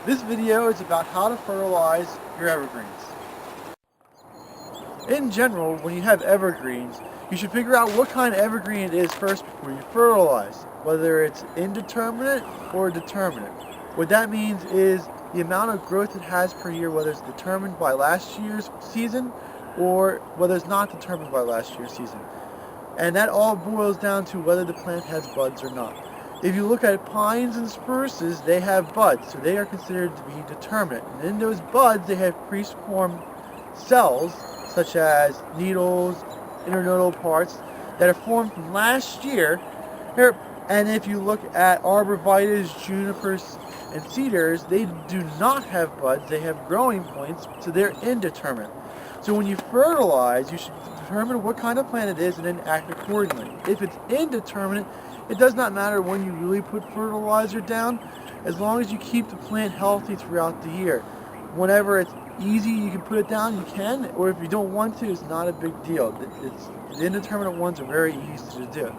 This video is about how to fertilize your evergreens. In general, when you have evergreens, you should figure out what kind of evergreen it is first before you fertilize, whether it's indeterminate or determinate. What that means is the amount of growth it has per year, whether it's determined by last year's season or whether it's not determined by last year's season. And that all boils down to whether the plant has buds or not. If you look at pines and spruces, they have buds, so they are considered to be determinate. And in those buds, they have pre-formed cells, such as needles, internodal parts, that are formed from last year. And if you look at arborvitaes, junipers, and cedars, they do not have buds, they have growing points, so they're indeterminate. So when you fertilize, you should determine what kind of plant it is and then act accordingly. If it's indeterminate, it does not matter when you really put fertilizer down, as long as you keep the plant healthy throughout the year. Whenever it's easy, you can put it down, you can, or if you don't want to, it's not a big deal. The indeterminate ones are very easy to do.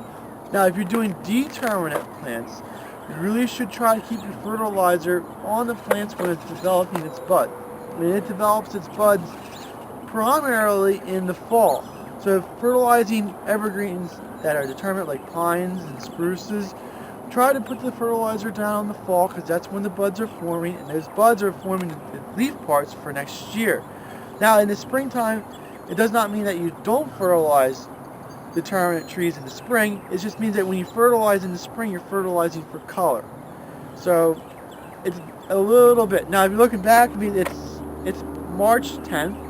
Now, if you're doing determinate plants, you really should try to keep your fertilizer on the plants when it's developing its bud. And it develops its buds primarily in the fall. So fertilizing evergreens that are determinate, like pines and spruces, try to put the fertilizer down in the fall, because that's when the buds are forming, and those buds are forming the leaf parts for next year. Now in the springtime, it does not mean that you don't fertilize determinate trees in the spring. It just means that when you fertilize in the spring, you're fertilizing for color. So it's a little bit. Now if you're looking back, I mean, it's March 10th,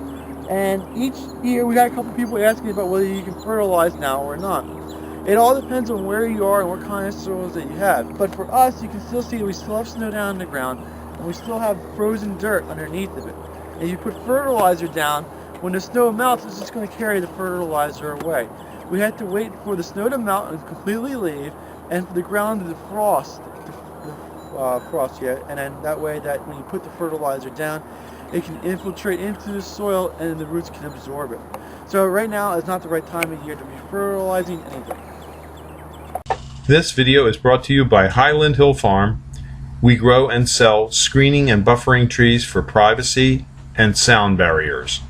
and each year we got a couple people asking about whether you can fertilize now or not. It all depends on where you are and what kind of soils that you have. But for us, you can still see we still have snow down on the ground, and we still have frozen dirt underneath of it. And you put fertilizer down, when the snow melts, it's just going to carry the fertilizer away. We have to wait for the snow to melt and completely leave, and for the ground to defrost, and then that way that when you put the fertilizer down, it can infiltrate into the soil and the roots can absorb it. So right now is not the right time of year to be fertilizing anything. This video is brought to you by Highland Hill Farm. We grow and sell screening and buffering trees for privacy and sound barriers.